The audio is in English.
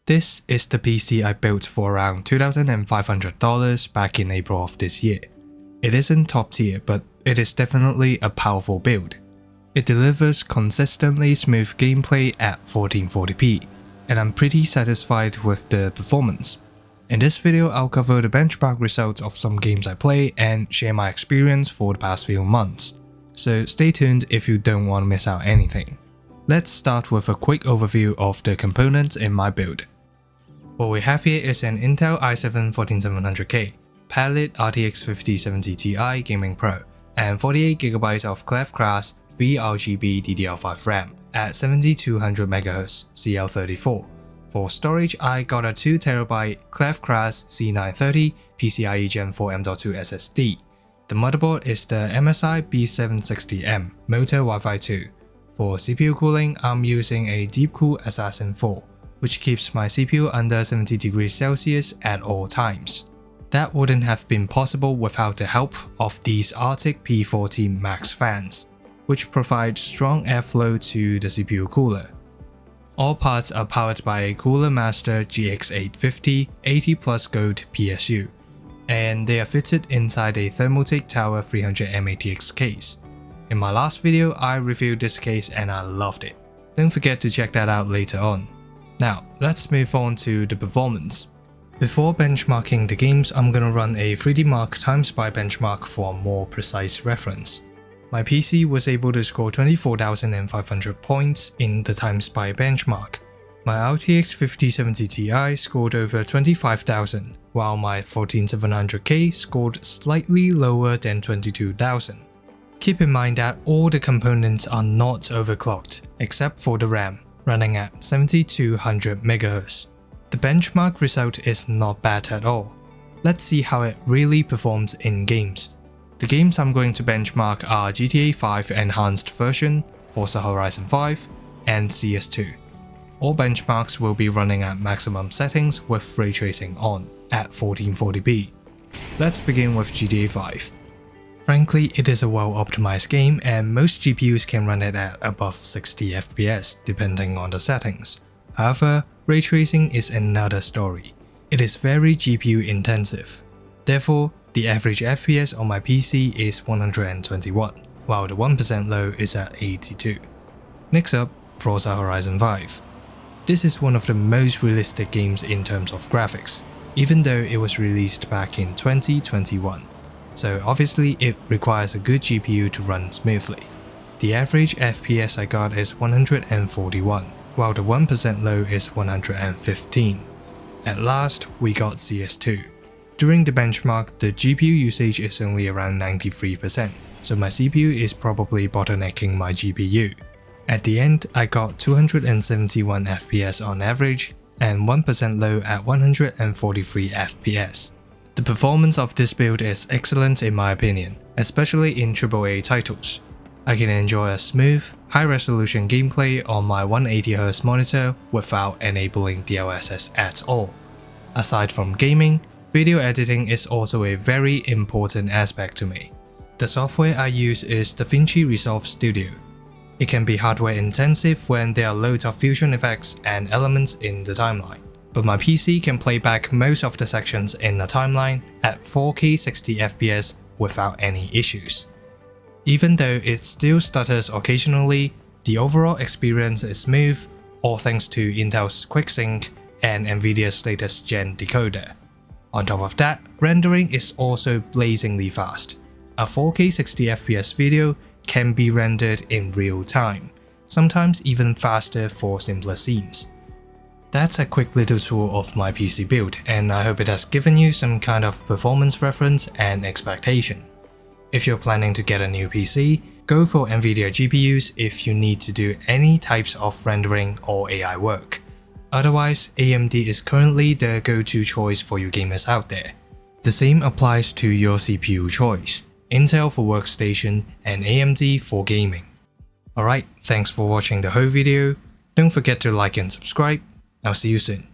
This is the PC I built for around $2,500 back in April of this year. It isn't top tier, but it is definitely a powerful build. It delivers consistently smooth gameplay at 1440p, and I'm pretty satisfied with the performance. In this video, I'll cover the benchmark results of some games I play and share my experience for the past few months. So stay tuned if you don't want to miss out anything. Let's start with a quick overview of the components in my build. What we have here is an Intel i7-14700K, Palit RTX 5070 Ti Gaming Pro, and 48GB of Klevv CRAS vRGB DDR5 RAM at 7200MHz CL34. For storage, I got a 2TB Klevv CRAS C930 PCIe Gen 4 M.2 SSD. The motherboard is the MSI B760M Mortar Wi-Fi 2. For CPU cooling, I'm using a Deepcool Assassin IV, which keeps my CPU under 70 degrees Celsius at all times. That wouldn't have been possible without the help of these Arctic P40 Max fans, which provide strong airflow to the CPU cooler. All parts are powered by a Cooler Master GX850 80+ Gold PSU, and they are fitted inside a Thermaltake Tower 300M ATX case. In my last video, I reviewed this case and I loved it. Don't forget to check that out later on. Now, let's move on to the performance. Before benchmarking the games, I'm gonna run a 3DMark TimeSpy benchmark for a more precise reference. My PC was able to score 24,500 points in the TimeSpy benchmark. My RTX 5070 Ti scored over 25,000, while my 14700K scored slightly lower than 22,000. Keep in mind that all the components are not overclocked, except for the RAM, running at 7200MHz. The benchmark result is not bad at all. Let's see how it really performs in games. The games I'm going to benchmark are GTA 5 Enhanced Version, Forza Horizon 5, and CS2. All benchmarks will be running at maximum settings with ray tracing on, at 1440p. Let's begin with GTA 5. Frankly, it is a well-optimized game and most GPUs can run it at above 60 FPS depending on the settings. However, ray tracing is another story. It is very GPU intensive. Therefore, the average FPS on my PC is 121, while the 1% low is at 82. Next up, Forza Horizon 5. This is one of the most realistic games in terms of graphics, even though it was released back in 2021. So obviously it requires a good GPU to run smoothly. The average FPS I got is 141, while the 1% low is 115. At last, we got CS2. During the benchmark, the GPU usage is only around 93%, so my CPU is probably bottlenecking my GPU. At the end, I got 271 FPS on average, and 1% low at 143 FPS. The performance of this build is excellent in my opinion, especially in AAA titles. I can enjoy a smooth, high-resolution gameplay on my 180Hz monitor without enabling DLSS at all. Aside from gaming, video editing is also a very important aspect to me. The software I use is DaVinci Resolve Studio. It can be hardware intensive when there are loads of fusion effects and elements in the timeline, but my PC can play back most of the sections in a timeline at 4K 60fps without any issues. Even though it still stutters occasionally, the overall experience is smooth, all thanks to Intel's QuickSync and NVIDIA's latest Gen decoder. On top of that, rendering is also blazingly fast. A 4K 60fps video can be rendered in real time, sometimes even faster for simpler scenes. That's a quick little tour of my PC build, and I hope it has given you some kind of performance reference and expectation. If you're planning to get a new PC, go for NVIDIA GPUs if you need to do any types of rendering or AI work. Otherwise, AMD is currently the go-to choice for you gamers out there. The same applies to your CPU choice, Intel for workstation and AMD for gaming. Alright, thanks for watching the whole video. Don't forget to like and subscribe. I'll see you soon.